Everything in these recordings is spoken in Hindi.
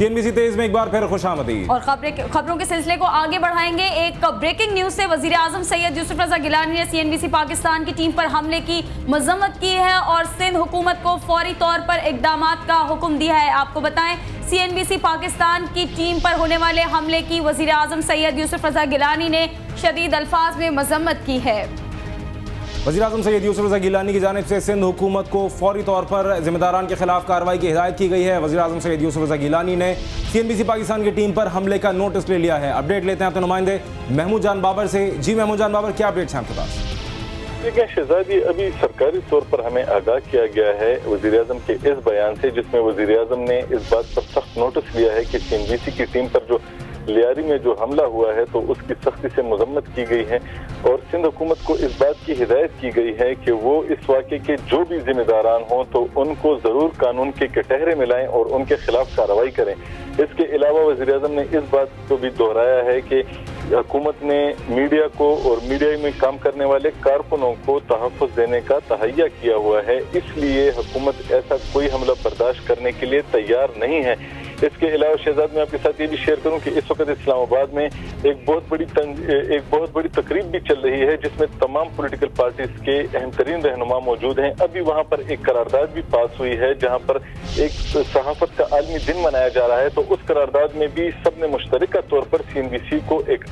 CNBC तेज में एक बार फिर खुशामदीद। और खबरों के सिलसिले को आगे बढ़ाएंगे। एक ब्रेकिंग न्यूज से वजीर आजम सैयद यूसुफ रजा गिलानी ने CNBC पाकिस्तान की टीम पर हमले की मजम्मत की है और सिंध हुकूमत को फौरी तौर पर इकदामात का हुक्म दिया है। आपको बताएं, CNBC पाकिस्तान की टीम पर होने वाले हमले की वजीर आजम सैयद यूसुफ रजा गिलानी ने शदीद अल्फाज में मजम्मत की है। वज़ीर आज़म सैयद यूसुफ रज़ा गिलानी की जानिब से सिंध हुकूमत को फौरी तौर पर जिम्मेदारान के खिलाफ कार्रवाई की हिदायत की गई है। वज़ीर आज़म सैयद यूसुफ रज़ा गिलानी ने CNBC पाकिस्तान की टीम पर हमले का नोटिस ले लिया है। अपडेट लेते हैं अपने नुमाइंदे महमूद जान बाबर से। जी महमूद जान बाबर, क्या अपडेट्स हैं आपके पास? देखिए शहजादी, अभी सरकारी तौर पर हमें आगाह किया गया है वज़ीर आज़म के इस बयान से, जिसमें वज़ीर आज़म ने इस बात पर सख्त नोटिस लिया है कि CNBC की टीम पर जो लियारी में जो हमला हुआ है तो उसकी सख्ती से मजम्मत की गई है और सिंध हुकूमत को इस बात की हिदायत की गई है कि वो इस वाक़े के जो भी जिम्मेदारान हों तो उनको ज़रूर कानून के कटहरे में लाएं और उनके खिलाफ कार्रवाई करें। इसके अलावा वज़ीर आज़म ने इस बात को भी दोहराया है कि हुकूमत ने मीडिया को और मीडिया में काम करने वाले कारकुनों को तहफ़्फ़ुज़ देने का तहैया किया हुआ है, इसलिए हुकूमत ऐसा कोई हमला बर्दाश्त करने के लिए तैयार नहीं है। इसके अलावा शहजाद, मैं आपके साथ ये भी शेयर करूं कि इस वक्त इस्लामाबाद में एक बहुत बड़ी तकरीब भी चल रही है जिसमें तमाम पॉलिटिकल पार्टीज के अहम तरीन रहनुमा मौजूद हैं। अभी वहां पर एक करारदाद भी पास हुई है जहां पर एक सहाफत का आलमी दिन मनाया जा रहा है, तो उस करारदाद में भी सबने मुश्तरका तौर पर CNBC को एक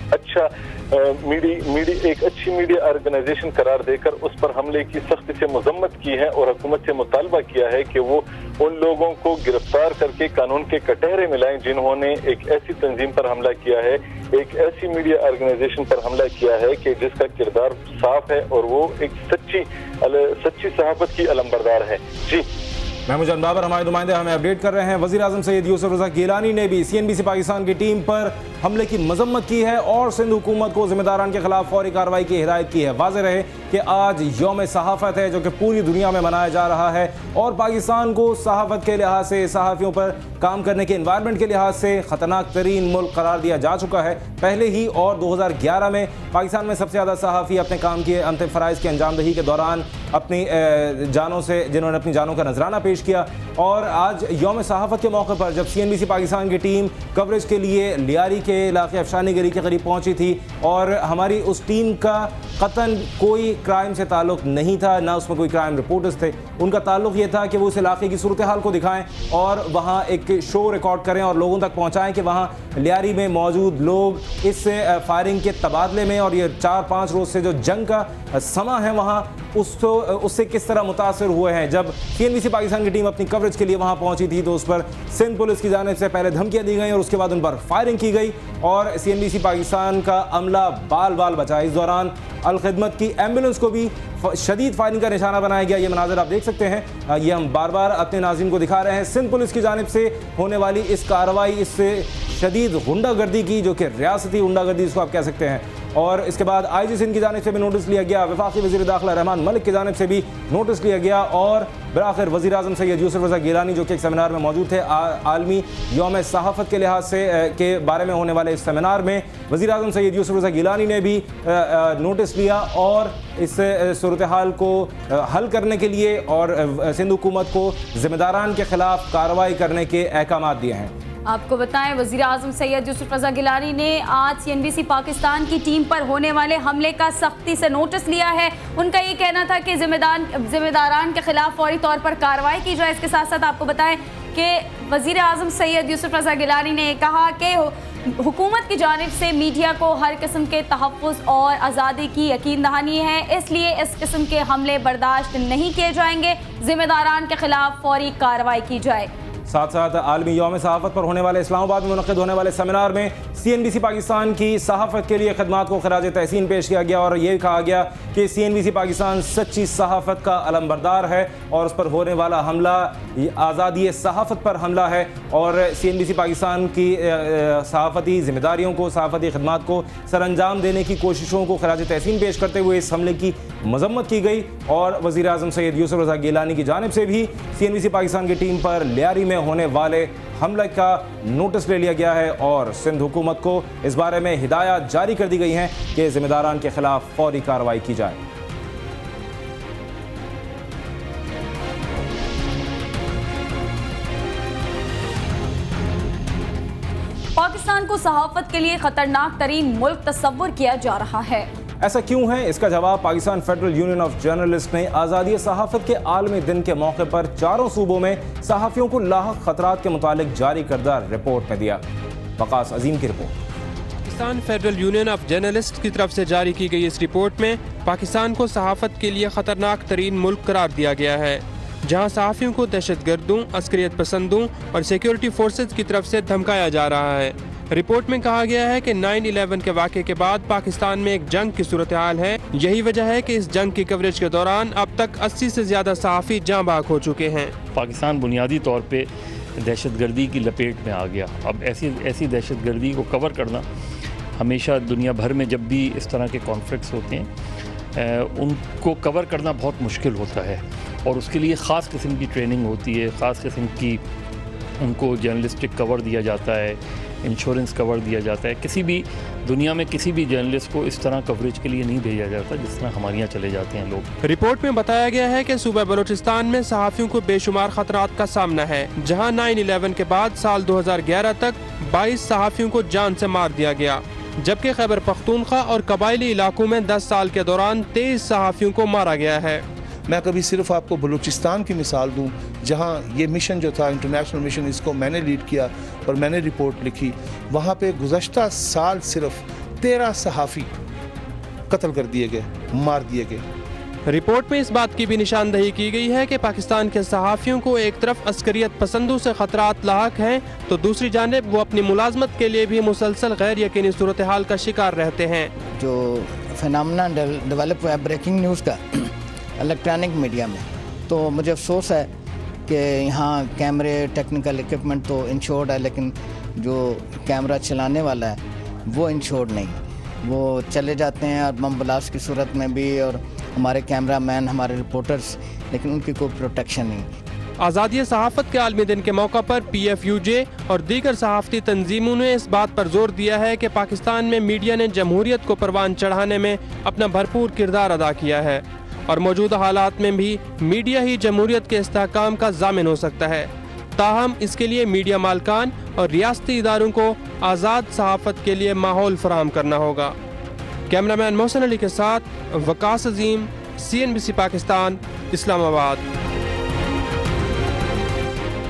अच्छी मीडिया ऑर्गेनाइजेशन करार देकर उस पर हमले की सख्ती से मजम्मत की है और हुकूमत से मुतालबा किया है कि वो उन लोगों को गिरफ्तार करके कानून के कटहरे में लाएं जिन्होंने एक ऐसी तंजीम पर हमला किया है, एक ऐसी मीडिया ऑर्गेनाइजेशन पर हमला किया है कि जिसका किरदार साफ है और वो एक सच्ची सहाफत की अलमबरदार है। जी महमूद जान बाबर हमारे नुमाइंदे हमें अपडेट कर रहे हैं। वज़ीर आज़म सैयद यूसुफ रज़ा गिलानी ने भी CNBC पाकिस्तान की टीम पर हमले की मजम्मत की है और सिंध हुकूमत को जिम्मेदारान के खिलाफ फौरी कार्रवाई की हिदायत की है। वाज़ेह रहे कि आज यौम सहाफ़त है जो कि पूरी दुनिया में मनाया जा रहा है और पाकिस्तान को सहाफ़त के लिहाज से, सहाफ़ियों पर काम करने के इन्वायरमेंट के लिहाज से ख़तरनाक तरीन मुल्क करार दिया जा चुका है पहले ही। और 2011 में पाकिस्तान में सबसे ज़्यादा सहाफ़ी अपने काम के अंतिम फ़राइज़ की अंजामदही के दौरान अपनी जानों से जिन्होंने अपनी जानों का नजराना पेश किया। और आज यौम सहाफ़त के मौके पर जब CNBC पाकिस्तान की टीम कवरेज के लिए लियारी के इलाके अफशानी गरी के करीब पहुंची थी और हमारी उस टीम का कतन कोई क्राइम से ताल्लुक़ नहीं था, ना उसमें कोई क्राइम रिपोर्टर्स थे। उनका ताल्लुक़ ये था कि वो उस इलाके की सूरत हाल को दिखाएं और वहाँ एक शो रिकॉर्ड करें और लोगों तक पहुँचाएँ कि वहाँ लियारी में मौजूद लोग इस फायरिंग के तबादले में और ये 4-5 रोज़ से जो जंग का समा है वहाँ उससे किस तरह मुतासर हुए हैं। जब CNBC पाकिस्तान की टीम अपनी कवरेज के लिए वहाँ पहुँची थी तो उस पर सिंध पुलिस की जानिब से पहले धमकियाँ दी गई और उसके बाद उन पर फायरिंग की गई और CNBC पाकिस्तान का अमला बाल बाल बचा। इस दौरान अल-खिदमत की एम्बुलेंस को भी शदीद फायरिंग का निशाना बनाया गया। ये मनाज़र आप देख सकते हैं, ये हम बार बार अपने नाज़रीन को दिखा रहे हैं। सिंध पुलिस की जानिब से होने वाली इस कार्रवाई, इससे शदीद गुंडागर्दी की, जो कि रियासती गुंडागर्दी इसको आप कह सकते हैं। और इसके बाद IG सिंध की जानिब से भी नोटिस लिया गया, वफाकी वज़ीर दाखिला रहमान मलिक की जानिब से भी नोटिस लिया गया और बिलाखिर वज़ीर आज़म सैयद यूसुफ रज़ा गिलानी जो कि एक सेमिनार में मौजूद थे, आलमी यौम सहाफ़त के लिहाज से के बारे में होने वाले इस सेमिनार में वज़ीर आज़म सैयद यूसुफ रज़ा गिलानी ने भी नोटिस लिया और इस सूरत हाल को हल करने के लिए और सिंध हुकूमत को ज़िम्मेदारान के ख़िलाफ़ कार्रवाई करने के अहकाम दिए हैं। आपको बताएं, वज़ीर आज़म सैयद यूसुफ रज़ा गिलानी ने आज CNBC पाकिस्तान की टीम पर होने वाले हमले का सख्ती से नोटिस लिया है। उनका ये कहना था कि जिम्मेदारान के खिलाफ फौरी तौर पर कार्रवाई की जाए। इसके साथ साथ आपको बताएं कि वज़ीर आज़म सैयद यूसुफ रज़ा गिलानी ने कहा कि हुकूमत की जानिब से मीडिया को हर किस्म के तहफ़्फ़ुज़ और आज़ादी की यकीन दहानी है, इसलिए इस किस्म के हमले बर्दाश्त नहीं किए जाएंगे, जिम्मेदारान के खिलाफ फौरी कार्रवाई की जाए। साथ साथ आलमी यौम सहाफ़त पर होने वाले इस्लामाबाद में मुनक़िद होने वाले सेमिनार में CNBC पाकिस्तान की सहाफ़त के लिए खदमात को खराज तहसीन पेश किया गया और ये कहा गया कि CNBC पाकिस्तान सच्ची सहाफ़त का अलमबरदार है और उस पर होने वाला हमला आज़ादी सहाफ़त पर हमला है और CNBC पाकिस्तान की सहाफ़ती ज़िम्मेदारियों को, सहाफ़ती खदमात को सरअंजाम देने की कोशिशों को खराज तहसीन पेश करते हुए इस हमले की मजम्मत की गई। और वज़ीर आज़म सैयद यूसुफ रज़ा गिलानी की जानिब से भी CNBC पाकिस्तान की टीम पर लियारी में होने वाले हमले का नोटिस ले लिया गया है और सिंध हुकूमत को इस बारे में हिदायत जारी कर दी गई हैं कि ज़िम्मेदारान के खिलाफ फौरी कार्रवाई की जाए। पाकिस्तान को सहाफत के लिए खतरनाक तरीन मुल्क तस्वुर किया जा रहा है। ऐसा क्यों है? इसका जवाब Pakistan federal union of journalist ने आज़ादी सहाफत के आलमी दिन के मौके पर चारों सूबों में सहाफ़ियों को लाहक खतरात के मुतालिक जारी करदा रिपोर्ट में दिया। वकास अजीम की report. Pakistan federal union of journalist की तरफ से जारी की गई इस रिपोर्ट में पाकिस्तान को सहाफत के लिए खतरनाक तरीन मुल्क करार दिया गया है, जहाँ सहाफ़ियों को दहशतगर्दों, अस्करियत पसंदों और सिक्योरिटी फोर्सेज की तरफ से धमकाया जा रहा है। रिपोर्ट में कहा गया है कि 9/11 के वाक़े के बाद पाकिस्तान में एक जंग की सूरत हाल है। यही वजह है कि इस जंग की कवरेज के दौरान अब तक 80 से ज़्यादा सहाफ़ी जाँ बाग हो चुके हैं। पाकिस्तान बुनियादी तौर पे दहशतगर्दी की लपेट में आ गया। अब ऐसी दहशतगर्दी को कवर करना हमेशा दुनिया भर में जब भी इस तरह के कॉन्फ्लिक्ट्स होते हैं उनको कवर करना बहुत मुश्किल होता है, और उसके लिए ख़ास किस्म की ट्रेनिंग होती है, ख़ास किस्म की उनको जर्नलिस्टिक कवर दिया जाता है, इंश्योरेंस कवर दिया जाता है। किसी भी दुनिया में किसी भी जर्नलिस्ट को इस तरह कवरेज के लिए नहीं भेजा जाता जिस तरह हमारे यहाँ चले जाते हैं लोग। रिपोर्ट में बताया गया है कि सूबा बलूचिस्तान में सहाफ़ियों को बेशुमार खतरात का सामना है, जहाँ 9/11 के बाद साल 2011 तक 22 सहाफ़ियों को जान से मार दिया गया, जबकि खैबर पख्तूनख्वा और कबायली इलाकों में 10 साल के दौरान 23 सहाफ़ियों को मारा गया है। मैं कभी सिर्फ आपको बलूचिस्तान की मिसाल दूं, जहां ये मिशन जो था इंटरनेशनल मिशन, इसको मैंने लीड किया और मैंने रिपोर्ट लिखी। वहां पे गुज़श्ता साल सिर्फ 13 सहाफ़ी कत्ल कर दिए गए, मार दिए गए। रिपोर्ट में इस बात की भी निशानदही की गई है कि पाकिस्तान के सहाफ़ियों को एक तरफ अस्करियत पसंदों से खतरात लाहक हैं, तो दूसरी जानिब वो अपनी मुलाजमत के लिए भी मुसलसल गैर यकीनी सूरत हाल का शिकार रहते हैं। जो फिनोमेना डेवलप हुआ ब्रेकिंग न्यूज़ का इलेक्ट्रॉनिक मीडिया में, तो मुझे अफसोस है कि यहाँ कैमरे टेक्निकल इक्विपमेंट तो इंश्योर्ड है, लेकिन जो कैमरा चलाने वाला है वो इंश्योर्ड नहीं। वो चले जाते हैं और बम ब्लास्ट की सूरत में भी, और हमारे कैमरामैन, हमारे रिपोर्टर्स, लेकिन उनकी कोई प्रोटेक्शन नहीं। आज़ादी सहाफ़त के आलमी दिन के मौका पर PFUJ और दीगर सहाफ़ती तंजीमों ने इस बात पर जोर दिया है कि पाकिस्तान में मीडिया ने जमहूरियत को परवान चढ़ाने में अपना भरपूर किरदार अदा किया है, और मौजूदा हालात में भी मीडिया ही जमहूरियत के इस्तेहकाम का ज़ामिन हो सकता है। ताहम इसके लिए मीडिया मालकान और रियासती इदारों को आज़ाद सहाफ़त के लिए माहौल फराहम करना होगा। कैमरामैन मोहसिन अली के साथ वकास अजीम, CNBC पाकिस्तान, इस्लामाबाद।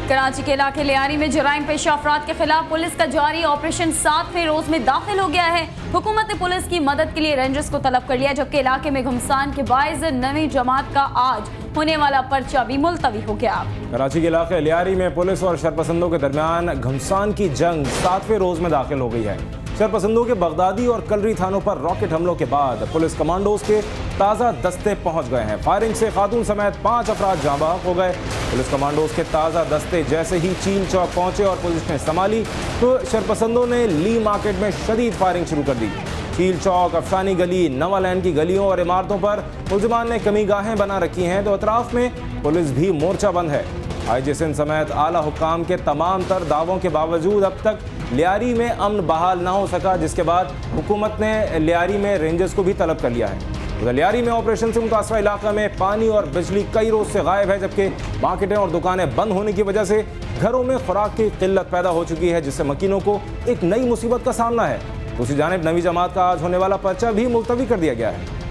कराची के इलाके लियारी में जराइम पेशा अफराद के खिलाफ पुलिस का जारी ऑपरेशन 7वें रोज में दाखिल हो गया है। हुकूमत ने पुलिस की मदद के लिए रेंजर्स को तलब कर लिया, जबकि इलाके में घमसान के बायस नवी जमात का आज होने वाला पर्चा भी मुलतवी हो गया। कराची के इलाके लियारी में पुलिस और शरपसंदों के दरमियान घमसान की जंग 7वें रोज में दाखिल हो गई है। शरपसंदों के बगदादी और कलरी थानों पर रॉकेट हमलों के बाद पुलिस कमांडोज के ताज़ा दस्ते पहुंच गए हैं। फायरिंग से खातून समेत 5 अफराद जाँ बहक हो गए। पुलिस कमांडोज के ताज़ा दस्ते जैसे ही चीन चौक पहुंचे और पुलिस ने संभाली, तो शरपसंदों ने ली मार्केट में शदीद फायरिंग शुरू कर दी। चील चौक, अफसानी गली, नवा लैन की गलियों और इमारतों पर मुलजिमान ने कमी गाहें बना रखी हैं, तो अतराफ में पुलिस भी मोर्चा बंद है। IG सिंध समेत आला हुक्काम के तमाम तर दावों के बावजूद अब तक लियारी में अमन बहाल ना हो सका, जिसके बाद हुकूमत ने लियारी में रेंजर्स को भी तलब कर लिया है। उधर लियारी में ऑपरेशन से मुतासरा इलाका में पानी और बिजली कई रोज से गायब है, जबकि मार्केटें और दुकानें बंद होने की वजह से घरों में खुराक की किल्लत पैदा हो चुकी है, जिससे मकीनों को एक नई मुसीबत का सामना है। दूसरी जानिब नवी जमात का आज होने वाला पर्चा भी मुलतवी कर दिया गया है।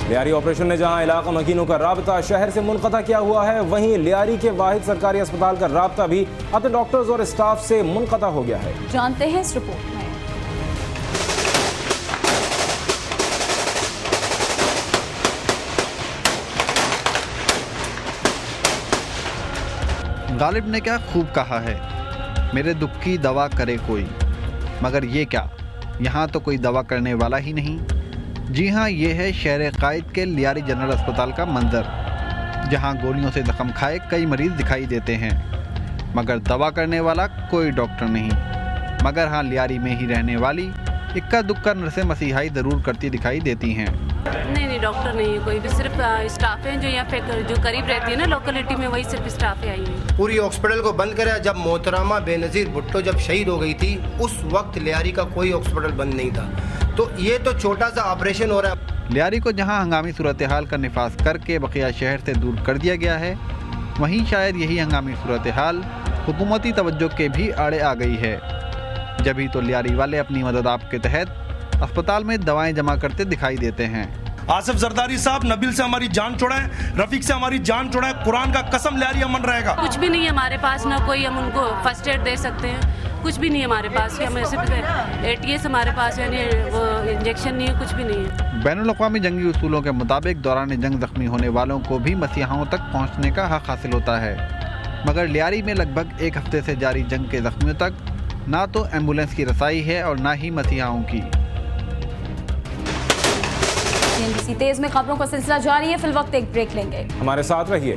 लियारी ऑपरेशन ने जहां इलाका मकीनों का राबता शहर से मुनक़ता किया हुआ है, वहीं लियारी के वाहिद सरकारी अस्पताल का राबता भी अपने डॉक्टर्स और स्टाफ से मुनक़ता हो गया है। जानते हैं इस रिपोर्ट में। गालिब ने क्या खूब कहा है, मेरे दुख की दवा करे कोई, मगर ये क्या, यहाँ तो कोई दवा करने वाला ही नहीं। जी हाँ, ये है शहर कायद के लियारी जनरल अस्पताल का मंजर, जहाँ गोलियों से जख्म खाए कई मरीज दिखाई देते हैं, मगर दवा करने वाला कोई डॉक्टर नहीं। मगर हाँ, लियारी में ही रहने वाली इक्का दुक्का नर्सें मसीहाई ज़रूर करती दिखाई देती हैं। नहीं, डॉक्टर नहीं है कोई भी, सिर्फ स्टाफ हैं जो यहाँ पे जो करीब रहती है ना लोकेलिटी में, वही सिर्फ स्टाफ है आई है। पूरी हॉस्पिटल को बंद करा। जब मोहतरमा बेनज़ीर भुट्टो जब शहीद हो गई थी, उस वक्त लियारी का कोई हॉस्पिटल बंद नहीं था। तो ये तो छोटा सा ऑपरेशन हो रहा है। लियारी को जहां हंगामी सूरत हाल का निफाज करके बकिया शहर से दूर कर दिया गया है, वहीं शायद यही हंगामी सूरत हाल हुकूमती तवज्जो के भी आड़े आ गई है। जभी तो लियारी वाले अपनी मदद आप के तहत अस्पताल में दवाएं जमा करते दिखाई देते हैं। आसिफ जरदारी साहब, नबील से हमारी जान छुड़ाएं, रफीक से हमारी जान छुड़ाएं, कुरान का कसम लियारी अमन रहेगा। कुछ भी नहीं है हमारे पास, ना कोई हम उनको फर्स्ट एड दे सकते हैं, कुछ भी नहीं है हमारे पास। हमें सिर्फ ATS हमारे पास, यानी वो इंजेक्शन नहीं है, कुछ भी नहीं है। बैनुल-अक़वामी जंगी उसूलों के मुताबिक दौरान जंग जख्मी होने वालों को भी मसीहाओं तक पहुंचने का हक हासिल होता है, मगर लियारी में लगभग एक हफ्ते से जारी जंग के जख्मियों तक ना तो एम्बुलेंस की रसाई है और ना ही मसीहाओं की। CNBC तेज में खबरों का सिलसिला जारी है। फिलवक्त एक ब्रेक लेंगे, हमारे साथ रहिए।